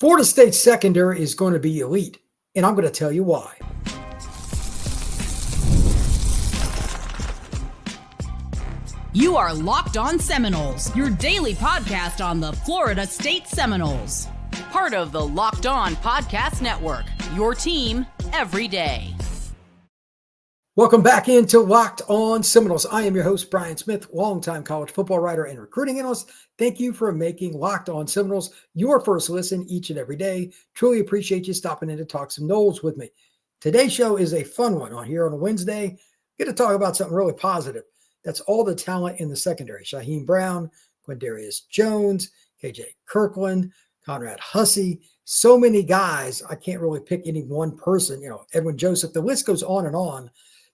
Florida State's secondary is going to be elite, and I'm going to tell you why. You are Locked On Seminoles, your daily podcast on the Florida State Seminoles. Part of the Locked On Podcast Network, your team every day. Welcome back into Locked On Seminoles. I am your host, Brian Smith, longtime college football writer and recruiting analyst. Thank you for making Locked On Seminoles your first listen each and every day. Truly appreciate you stopping in to talk some Noles with me. Today's show is a fun one on here on a Wednesday. I'm going to talk about something really positive. That's all the talent in the secondary. Shyheim Brown, Quindarius Jones, KJ Kirkland, Conrad Hussey. So many guys, I can't really pick any one person. Edwin Joseph, the list goes on,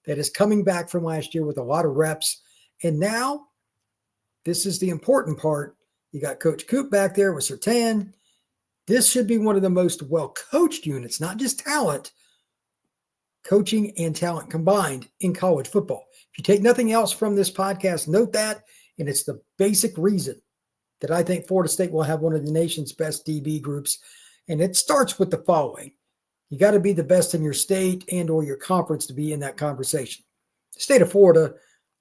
that is coming back from last year with a lot of reps. And now, this is the important part. You got Coach Coop back there with Sertan. This should be one of the most well-coached units, not just talent, coaching and talent combined in college football. If you take nothing else from this podcast, note that, and it's the basic reason that I think Florida State will have one of the nation's best DB groups. And it starts with the following. You got to be the best in your state and or your conference to be in that conversation. The state of Florida,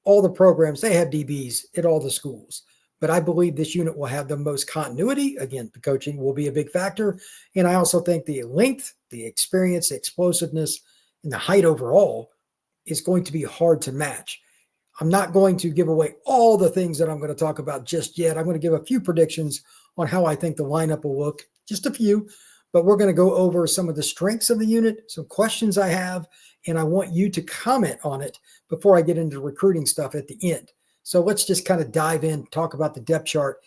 all the programs, they have DBs at all the schools. But I believe this unit will have the most continuity. Again, the coaching will be a big factor. And I also think the length, the experience, the explosiveness, and the height overall is going to be hard to match. I'm not going to give away all the things that I'm going to talk about just yet. I'm going to give a few predictions on how I think the lineup will look, just a few. But we're going to go over some of the strengths of the unit, some questions I have, and I want you to comment on it before I get into recruiting stuff at the end. So let's just kind of dive in, talk about the depth chart.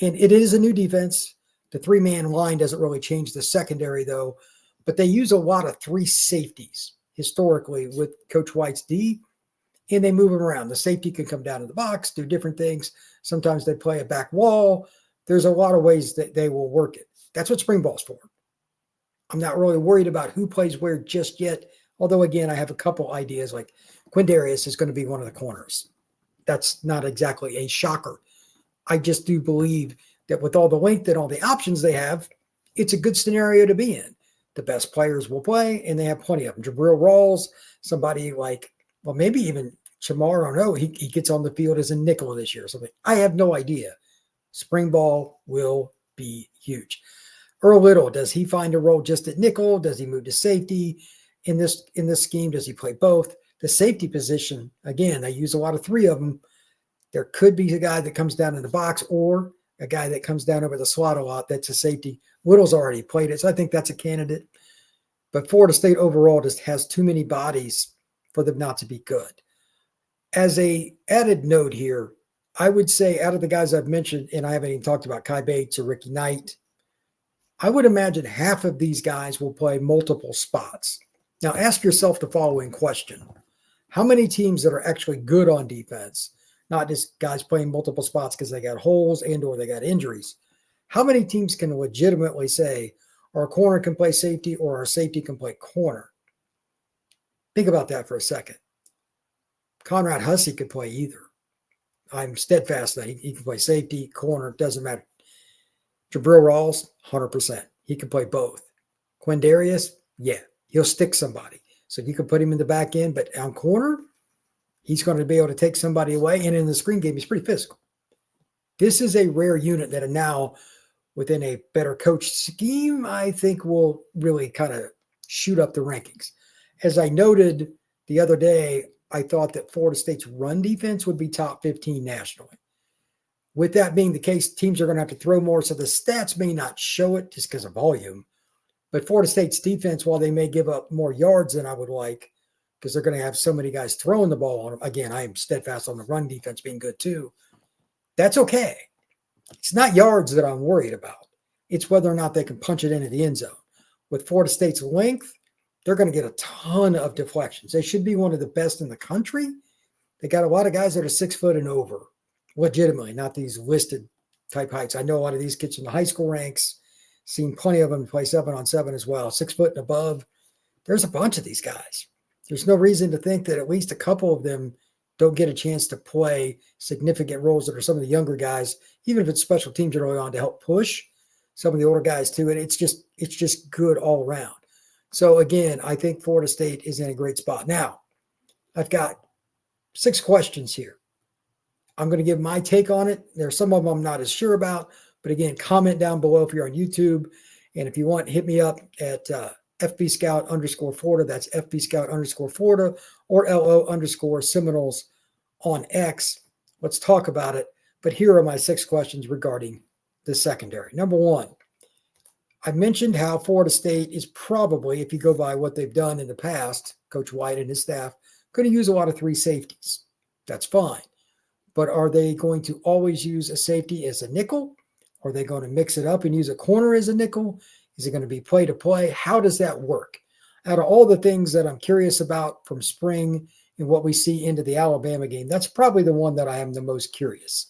And it is a new defense. The three-man line doesn't really change the secondary, though, but they use a lot of three safeties historically with Coach White's D, and they move them around. The safety can come down to the box, do different things. Sometimes they play a back wall. There's a lot of ways that they will work it. That's what spring ball's for. I'm not really worried about who plays where just yet. Although, again, I have a couple ideas like Quindarius is going to be one of the corners. That's not exactly a shocker. I just do believe that with all the length and all the options they have, it's a good scenario to be in. The best players will play, and they have plenty of them. Jabril Rawls, somebody like, well, maybe even Chamar, I don't know, he gets on the field as a nickel this year or something. I have no idea. Spring ball will be huge. Earl Little, does he find a role just at nickel? Does he move to safety in this scheme? Does he play both? The safety position, again, they use a lot of three of them. There could be a guy that comes down in the box or a guy that comes down over the slot a lot. That's a safety. Little's already played it, so I think that's a candidate. But Florida State overall just has too many bodies for them not to be good. As a added note here, I would say out of the guys I've mentioned, and I haven't even talked about Kai Bates or Ricky Knight, I would imagine half of these guys will play multiple spots. Now, ask yourself the following question. How many teams that are actually good on defense, not just guys playing multiple spots because they got holes and or they got injuries, how many teams can legitimately say our corner can play safety or our safety can play corner? Think about that for a second. Conrad Hussey could play either. I'm steadfast that he can play safety, corner, doesn't matter. Jabril Rawls, 100%. He can play both. Quindarius, yeah, he'll stick somebody. So you can put him in the back end, but on corner, he's going to be able to take somebody away. And in the screen game, he's pretty physical. This is a rare unit that are now within a better coach scheme, I think will really kind of shoot up the rankings. As I noted the other day, I thought that Florida State's run defense would be top 15 nationally. With that being the case, teams are going to have to throw more, so the stats may not show it just because of volume. But Florida State's defense, while they may give up more yards than I would like, because they're going to have so many guys throwing the ball on them. Again, I am steadfast on the run defense being good too. That's okay. It's not yards that I'm worried about. It's whether or not they can punch it into the end zone. With Florida State's length, they're going to get a ton of deflections. They should be one of the best in the country. They got a lot of guys that are 6 foot and over. Legitimately, not these listed type heights. I know a lot of these kids in the high school ranks, seen plenty of them play 7-on-7 as well, 6 foot and above. There's a bunch of these guys. There's no reason to think that at least a couple of them don't get a chance to play significant roles that are some of the younger guys, even if it's special teams early on to help push. some of the older guys too. And it's just good all around. So again, I think Florida State is in a great spot. Now, I've got 6 questions here. I'm going to give my take on it. There's some of them I'm not as sure about, but again, comment down below if you're on YouTube. And if you want, hit me up at FB Scout _Florida. That's FB Scout _Florida or LO _Seminoles on X. Let's talk about it. But here are my 6 questions regarding the secondary. Number 1, I mentioned how Florida State is probably, if you go by what they've done in the past, Coach White and his staff, going to use a lot of 3 safeties. That's fine. But are they going to always use a safety as a nickel? Are they going to mix it up and use a corner as a nickel? Is it going to be play to play? How does that work? Out of all the things that I'm curious about from spring and what we see into the Alabama game, that's probably the one that I am the most curious,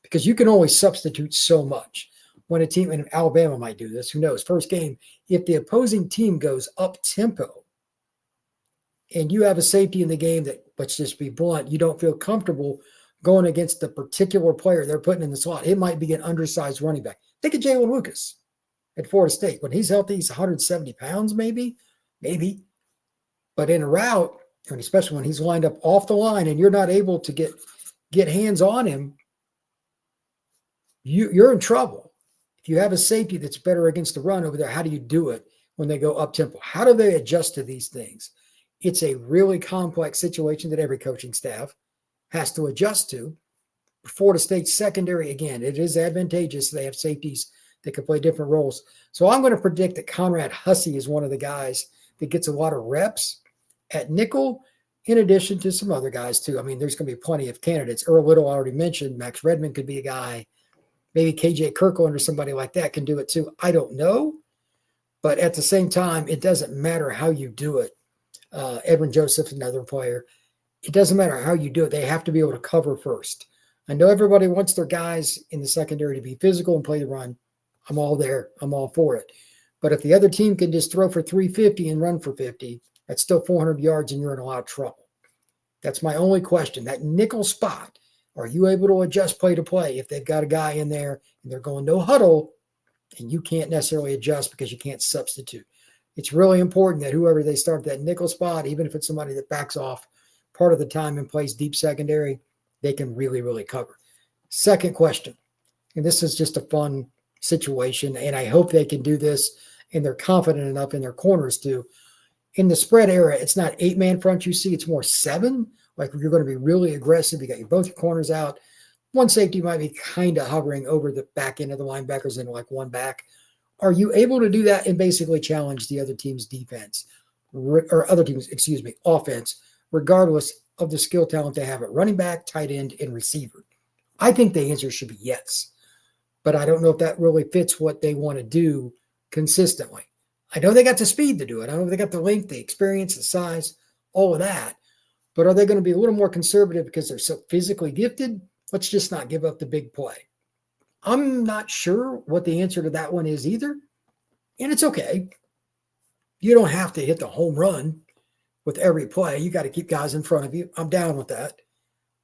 because you can only substitute so much. When a team, and Alabama might do this, who knows? First game, if the opposing team goes up tempo and you have a safety in the game that, let's just be blunt, you don't feel comfortable going against the particular player they're putting in the slot. It might be an undersized running back. Think of Jalen Lucas at Florida State. When he's healthy, he's 170 pounds, maybe. But in a route, and especially when he's lined up off the line and you're not able to get hands on him, you're in trouble. If you have a safety that's better against the run over there, how do you do it when they go up tempo? How do they adjust to these things? It's a really complex situation that every coaching staff has to adjust to. Florida State secondary, again, it is advantageous. They have safeties that can play different roles. So I'm going to predict that Conrad Hussey is one of the guys that gets a lot of reps at nickel, in addition to some other guys too. I mean, there's going to be plenty of candidates. Earl Little, I already mentioned. Max Redmond could be a guy. Maybe KJ Kirkland or somebody like that can do it too. I don't know. But at the same time, it doesn't matter how you do it. Edwin Joseph, another player. It doesn't matter how you do it. They have to be able to cover first. I know everybody wants their guys in the secondary to be physical and play the run. I'm all there. I'm all for it. But if the other team can just throw for 350 and run for 50, that's still 400 yards and you're in a lot of trouble. That's my only question. That nickel spot, are you able to adjust play to play if they've got a guy in there and they're going no huddle and you can't necessarily adjust because you can't substitute? It's really important that whoever they start that nickel spot, even if it's somebody that backs off part of the time and plays deep secondary, they can really, really cover. Second question, and this is just a fun situation, and I hope they can do this and they're confident enough in their corners to. In the spread era, it's not 8-man front you see, it's more 7. Like you're going to be really aggressive. You got both your corners out. One safety might be kind of hovering over the back end of the linebackers and like one back. Are you able to do that and basically challenge the other team's defense or other team's, offense, regardless of the skill talent they have at running back, tight end, and receiver? I think the answer should be yes, but I don't know if that really fits what they want to do consistently. I know they got the speed to do it. I know they got the length, the experience, the size, all of that. But are they going to be a little more conservative because they're so physically gifted? Let's just not give up the big play. I'm not sure what the answer to that one is either. And it's okay. You don't have to hit the home run with every play. You got to keep guys in front of you. I'm down with that.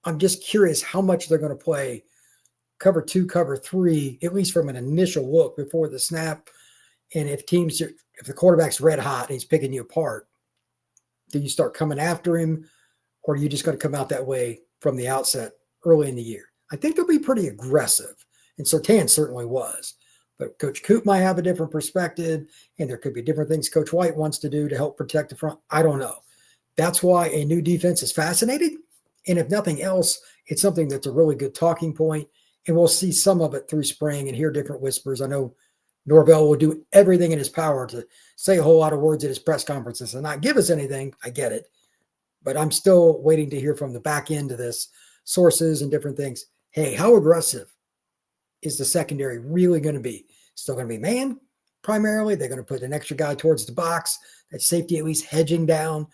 I'm just curious how much they're going to play cover 2, cover 3, at least from an initial look before the snap. And if the quarterback's red hot and he's picking you apart, do you start coming after him, or are you just going to come out that way from the outset early in the year? I think they'll be pretty aggressive, and Surtain certainly was. But Coach Coop might have a different perspective, and there could be different things Coach White wants to do to help protect the front. I don't know. That's why a new defense is fascinating. And if nothing else, it's something that's a really good talking point, and we'll see some of it through spring and hear different whispers. I know Norvell will do everything in his power to say a whole lot of words at his press conferences and not give us anything. I get it. But I'm still waiting to hear from the back end of this, sources and different things. Hey, how aggressive is the secondary really going to be? Still going to be man primarily? They're going to put an extra guy towards the box, that safety at least hedging down,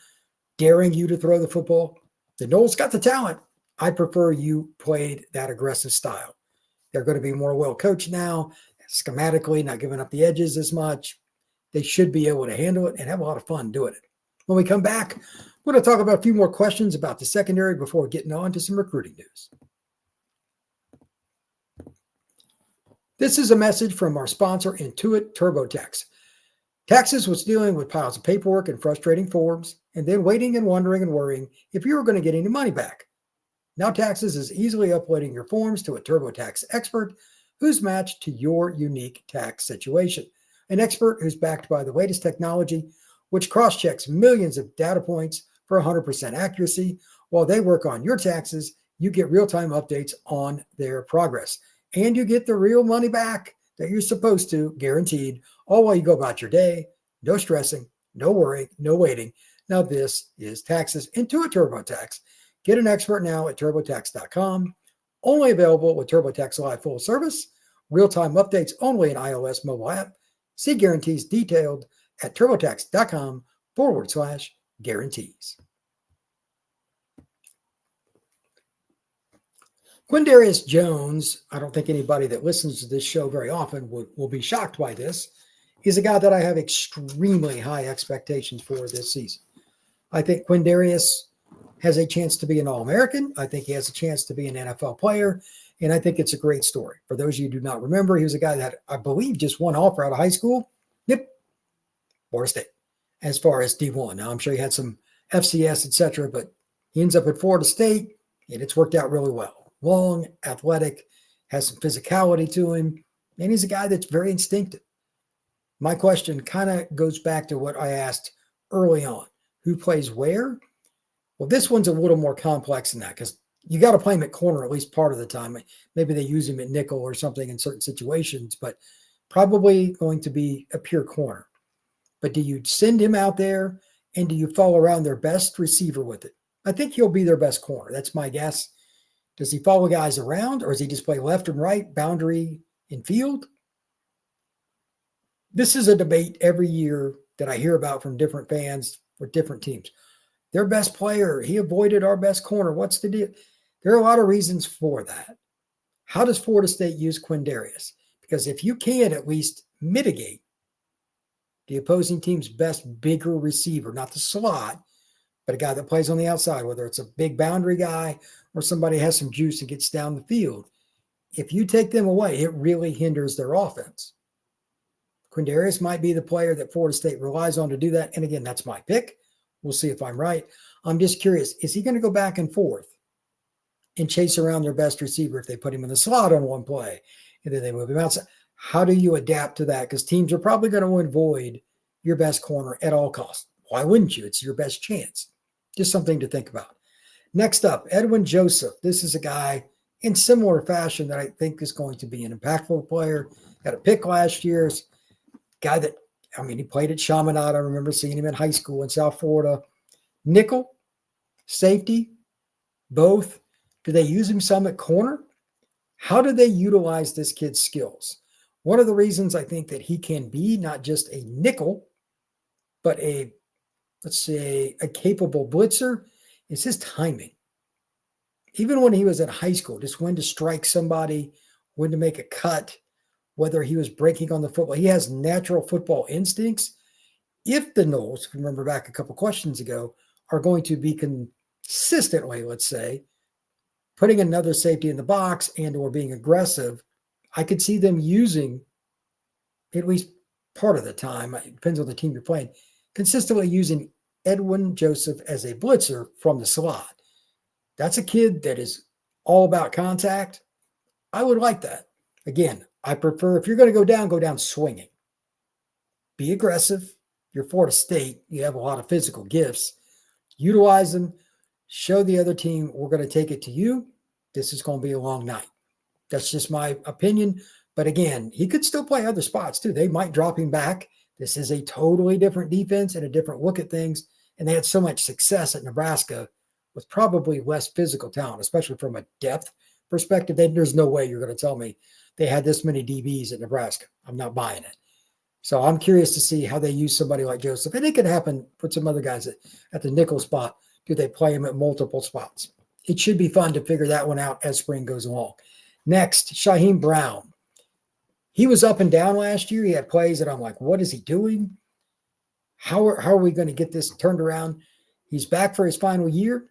daring you to throw the football. The Noles got the talent. I prefer you played that aggressive style. They're going to be more well-coached now, schematically, not giving up the edges as much. They should be able to handle it and have a lot of fun doing it. When we come back, we're going to talk about a few more questions about the secondary before getting on to some recruiting news. This is a message from our sponsor, Intuit TurboTax. Taxes was dealing with piles of paperwork and frustrating forms, and then waiting and wondering and worrying if you were going to get any money back. Now Taxes is easily uploading your forms to a TurboTax expert who's matched to your unique tax situation. An expert who's backed by the latest technology, which cross-checks millions of data points for 100% accuracy. While they work on your taxes, you get real-time updates on their progress. And you get the real money back that you're supposed to, guaranteed, all while you go about your day. No stressing, no worrying, no waiting. Now this is Taxes Intuit TurboTax. Get an expert now at TurboTax.com. Only available with TurboTax Live full service. Real-time updates only in iOS mobile app. See guarantees detailed at TurboTax.com/guarantees. Quindarius Jones, I don't think anybody that listens to this show very often will be shocked by this. He's a guy that I have extremely high expectations for this season. I think Quindarius has a chance to be an All-American. I think he has a chance to be an NFL player, and I think it's a great story. For those of you who do not remember, he was a guy that I believe just won offer out of high school. Yep, Florida State, as far as D1. Now, I'm sure he had some FCS, etc., but he ends up at Florida State, and it's worked out really well. Long, athletic, has some physicality to him, and he's a guy that's very instinctive. My question kind of goes back to what I asked early on. Who plays where? Well, this one's a little more complex than that because you got to play him at corner at least part of the time. Maybe they use him at nickel or something in certain situations, but probably going to be a pure corner. But do you send him out there and do you follow around their best receiver with it? I think he'll be their best corner. That's my guess. Does he follow guys around or does he just play left and right, boundary and field? This is a debate every year that I hear about from different fans for different teams. Their best player, he avoided our best corner. What's the deal? There are a lot of reasons for that. How does Florida State use Quindarius? Because if you can at least mitigate the opposing team's best bigger receiver, not the slot, but a guy that plays on the outside, whether it's a big boundary guy or somebody has some juice and gets down the field. If you take them away, it really hinders their offense. Quindarius might be the player that Florida State relies on to do that. And again, that's my pick. We'll see if I'm right. I'm just curious, is he going to go back and forth and chase around their best receiver if they put him in the slot on one play and then they move him outside? How do you adapt to that? Because teams are probably going to avoid your best corner at all costs. Why wouldn't you? It's your best chance. Just something to think about. Next up, Edwin Joseph. This is a guy in similar fashion that I think is going to be an impactful player. Got a pick last year. Guy that, he played at Chaminade. I remember seeing him in high school in South Florida. Nickel, safety, both. Do they use him some at corner? How do they utilize this kid's skills? One of the reasons I think that he can be not just a nickel, but a capable blitzer is his timing. Even when he was in high school, just when to strike somebody, when to make a cut, whether he was breaking on the football. He has natural football instincts. If the Noles, if you remember back a couple questions ago, are going to be consistently, let's say, putting another safety in the box and or being aggressive, I could see them using, at least part of the time, it depends on the team you're playing, consistently using Edwin Joseph as a blitzer from the slot. That's a kid that is all about contact. I would like that. Again, I prefer, if you're going to go down swinging. Be aggressive. You're Florida State. You have a lot of physical gifts. Utilize them. Show the other team, we're going to take it to you. This is going to be a long night. That's just my opinion. But again, he could still play other spots too. They might drop him back. This is a totally different defense and a different look at things. And they had so much success at Nebraska with probably less physical talent, especially from a depth perspective. There's no way you're going to tell me they had this many DBs at Nebraska. I'm not buying it. So I'm curious to see how they use somebody like Joseph. And it could happen with some other guys at the nickel spot. Do they play him at multiple spots? It should be fun to figure that one out as spring goes along. Next, Shyheim Brown. He was up and down last year. He had plays that I'm like, what is he doing? How are we going to get this turned around? He's back for his final year.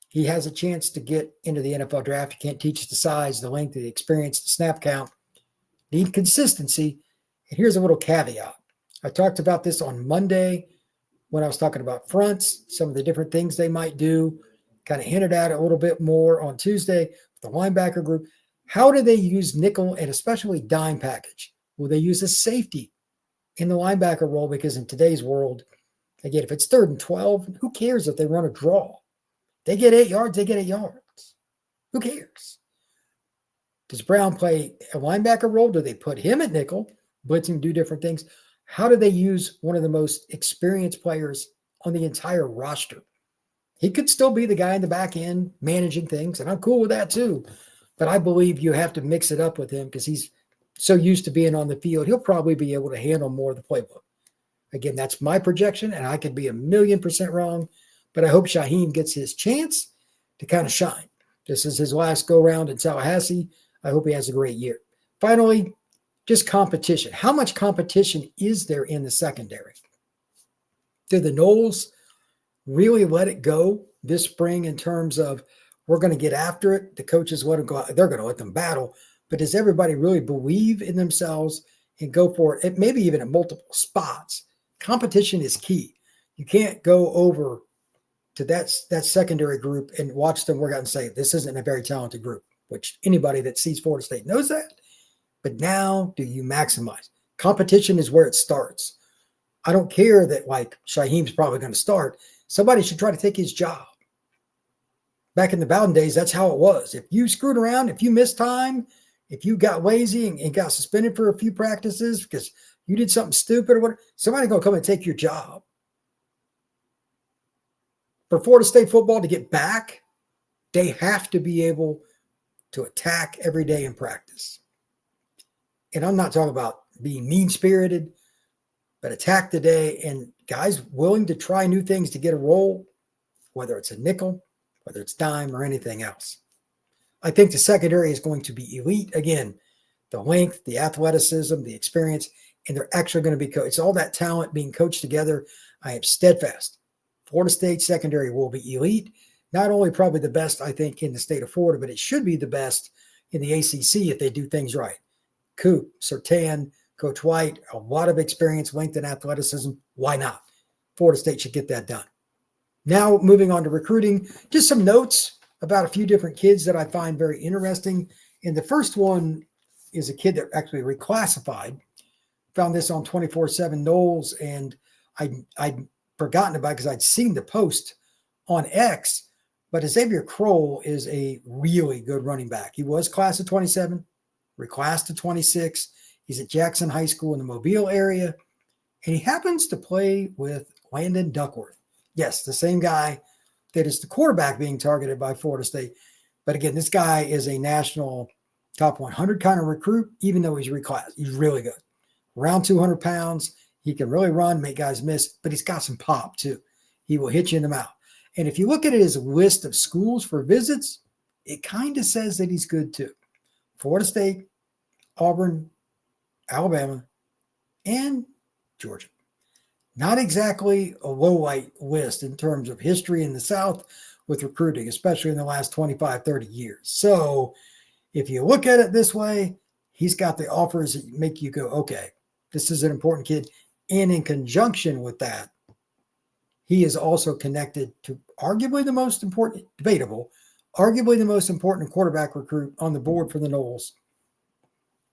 He has a chance to get into the NFL draft. You can't teach the size, the length, the experience, the snap count. need consistency. And here's a little caveat. I talked about this on Monday when I was talking about fronts, some of the different things they might do, kind of hinted at it a little bit more on Tuesday with the linebacker group. How do they use nickel and especially dime package? Will they use a safety in the linebacker role? Because in today's world, again, if it's 3rd and 12, who cares if they run a draw? They get 8 yards, they get 8 yards. Who cares? Does Brown play a linebacker role? Do they put him at nickel, blitz him, do different things? How do they use one of the most experienced players on the entire roster? He could still be the guy in the back end managing things, and I'm cool with that too. But I believe you have to mix it up with him because he's so used to being on the field. He'll probably be able to handle more of the playbook. Again, that's my projection, and I could be 1,000,000% wrong, but I hope Shyheim gets his chance to kind of shine. This is his last go-round in Tallahassee. I hope he has a great year. Finally, just competition. How much competition is there in the secondary? Do the Noles really let it go this spring in terms of we're going to get after it? The coaches let them go out. They're going to let them battle. But does everybody really believe in themselves and go for it? Maybe even at multiple spots. Competition is key. You can't go over to that secondary group and watch them work out and say, this isn't a very talented group, which anybody that sees Florida State knows that. But now, do you maximize? Competition is where it starts. I don't care that, like, Shyheim's probably going to start. Somebody should try to take his job. Back in the Bowden days, that's how it was. If you screwed around, if you missed time, if you got lazy and got suspended for a few practices because you did something stupid or whatever, somebody's going to come and take your job. For Florida State football to get back, they have to be able to attack every day in practice. And I'm not talking about being mean-spirited, but attack the day and guys willing to try new things to get a role, whether it's a nickel, whether it's dime or anything else. I think the secondary is going to be elite. Again, the length, the athleticism, the experience, and they're actually going to be coached. It's all that talent being coached together. I am steadfast. Florida State secondary will be elite. Not only probably the best, I think, in the state of Florida, but it should be the best in the ACC if they do things right. Coop, Surtain, Coach White, a lot of experience, length, and athleticism. Why not? Florida State should get that done. Now, moving on to recruiting, just some notes about a few different kids that I find very interesting. And the first one is a kid that actually reclassified. Found this on 24/7 Noles, and I'd forgotten about it because I'd seen the post on X. But Xavier Kroll is a really good running back. He was class of 27. Reclassed to 26. He's at Jackson High School in the Mobile area. And he happens to play with Landon Duckworth. Yes, the same guy that is the quarterback being targeted by Florida State. But again, this guy is a national top 100 kind of recruit, even though he's reclassed. He's really good. Around 200 pounds. He can really run, make guys miss, but he's got some pop too. He will hit you in the mouth. And if you look at his list of schools for visits, it kind of says that he's good too. Florida State, Auburn, Alabama, and Georgia. Not exactly a low-light list in terms of history in the South with recruiting, especially in the last 25, 30 years. So if you look at it this way, he's got the offers that make you go, okay, this is an important kid. And in conjunction with that, he is also connected to arguably the most important, debatable, arguably the most important quarterback recruit on the board for the Noles.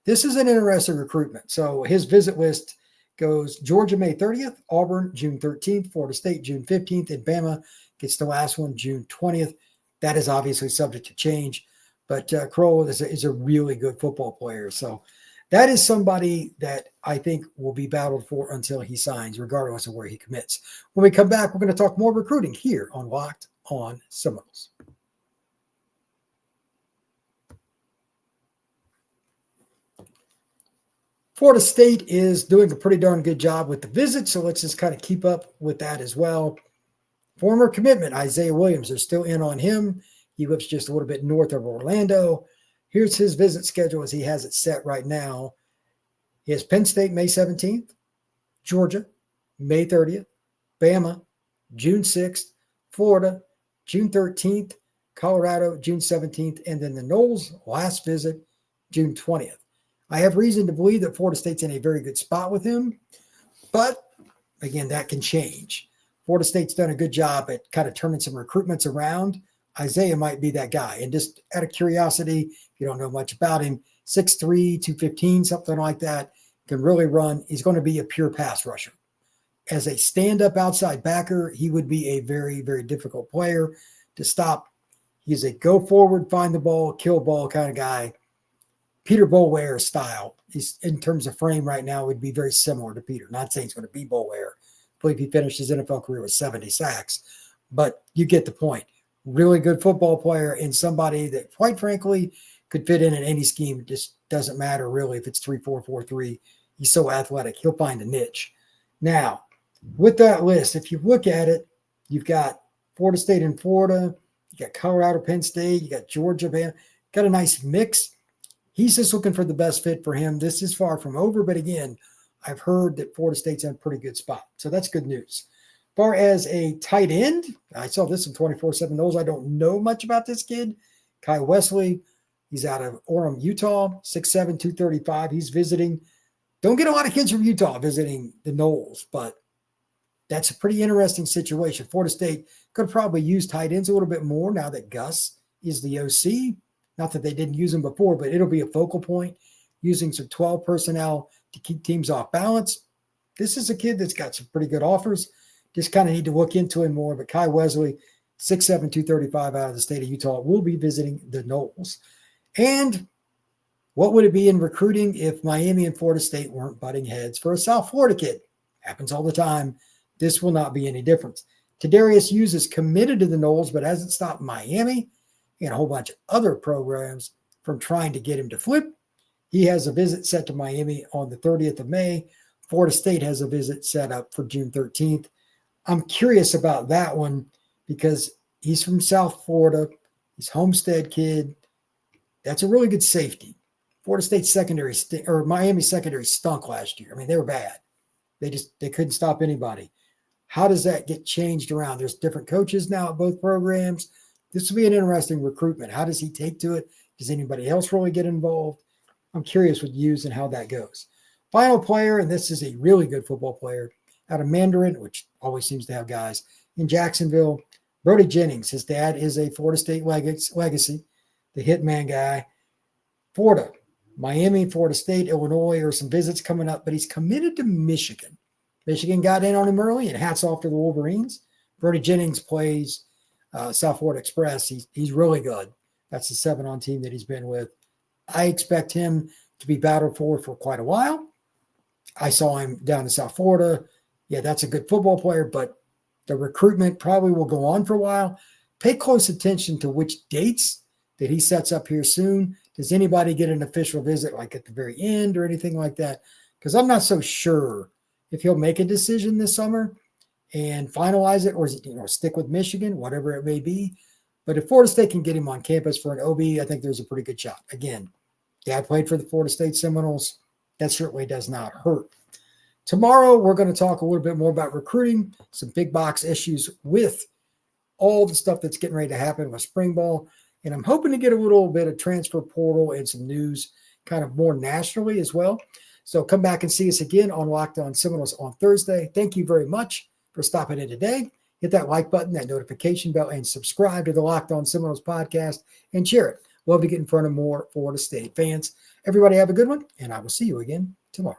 This is an interesting recruitment. So his visit list goes Georgia, May 30th, Auburn, June 13th, Florida State, June 15th, and Bama gets the last one, June 20th. That is obviously subject to change, but Kroll is a really good football player. So that is somebody that I think will be battled for until he signs, regardless of where he commits. When we come back, we're going to talk more recruiting here on Locked on Seminoles. Florida State is doing a pretty darn good job with the visit, so let's just kind of keep up with that as well. Former commitment, Isaiah Williams, they're still in on him. He lives just a little bit north of Orlando. Here's his visit schedule as he has it set right now. He has Penn State, May 17th, Georgia, May 30th, Bama, June 6th, Florida, June 13th, Colorado, June 17th, and then the Noles last visit, June 20th. I have reason to believe that Florida State's in a very good spot with him, but again, that can change. Florida State's done a good job at kind of turning some recruitments around. Isaiah might be that guy. And just out of curiosity, if you don't know much about him, 6'3", 215, something like that, can really run. He's going to be a pure pass rusher. As a stand-up outside backer, he would be a very, very difficult player to stop. He's a go forward, find the ball, kill ball kind of guy. Peter Boulware style. He's in terms of frame right now would be very similar to Peter. Not saying he's going to be Boulware. I believe he finished his NFL career with 70 sacks, but you get the point. Really good football player and somebody that, quite frankly, could fit in any scheme. It just doesn't matter really if it's 3-4, 4-3. He's so athletic. He'll find a niche. Now, with that list, if you look at it, you've got Florida State and Florida. You got Colorado, Penn State. You got Georgia. Got a nice mix. He's just looking for the best fit for him. This is far from over, but again, I've heard that Florida State's in a pretty good spot. So that's good news. As far as a tight end, I saw this in 24/7 Noles. I don't know much about this kid. Kai Wesley, he's out of Orem, Utah, 6'7", 235. He's visiting. Don't get a lot of kids from Utah visiting the Noles, but that's a pretty interesting situation. Florida State could probably use tight ends a little bit more now that Gus is the OC. Not that they didn't use him before, but it'll be a focal point, using some 12 personnel to keep teams off balance. This is a kid that's got some pretty good offers. Just kind of need to look into him more. But Kai Wesley, 6'7", 235 out of the state of Utah, will be visiting the Noles. And what would it be in recruiting if Miami and Florida State weren't butting heads for a South Florida kid? Happens all the time. This will not be any different. Quindarius Jones is committed to the Noles, but hasn't stopped Miami and a whole bunch of other programs from trying to get him to flip. He has a visit set to Miami on the 30th of May. Florida State has a visit set up for June 13th. I'm curious about that one because he's from South Florida. He's a Homestead kid. That's a really good safety. Florida State secondary or Miami secondary stunk last year. I mean, they were bad. They couldn't stop anybody. How does that get changed around? There's different coaches now at both programs. This will be an interesting recruitment. How does he take to it? Does anybody else really get involved? I'm curious with Hughes and how that goes. Final player, and this is a really good football player, out of Mandarin, which always seems to have guys, in Jacksonville, Brody Jennings. His dad is a Florida State legacy, the hitman guy. Florida, Miami, Florida State, Illinois are some visits coming up, but he's committed to Michigan. Michigan got in on him early, and hats off to the Wolverines. Brody Jennings plays South Florida Express. He's really good. That's the 7-on team that he's been with. I expect him to be battled for quite a while. I saw him down in South Florida. Yeah, that's a good football player, but the recruitment probably will go on for a while. Pay close attention to which dates that he sets up here soon. Does anybody get an official visit like at the very end or anything like that? Because I'm not so sure if he'll make a decision this summer and finalize it, or is it, stick with Michigan, whatever it may be. But if Florida State can get him on campus for an OB, I think there's a pretty good shot. Again, Dad played for the Florida State Seminoles. That certainly does not hurt. Tomorrow, we're going to talk a little bit more about recruiting, some big box issues with all the stuff that's getting ready to happen with spring ball. And I'm hoping to get a little bit of transfer portal and some news kind of more nationally as well. So come back and see us again on Locked On Seminoles on Thursday. Thank you very much for stopping in today. Hit that like button, that notification bell, and subscribe to the Locked On Seminoles podcast and share it. Love to get in front of more Florida State fans. Everybody have a good one, and I will see you again tomorrow.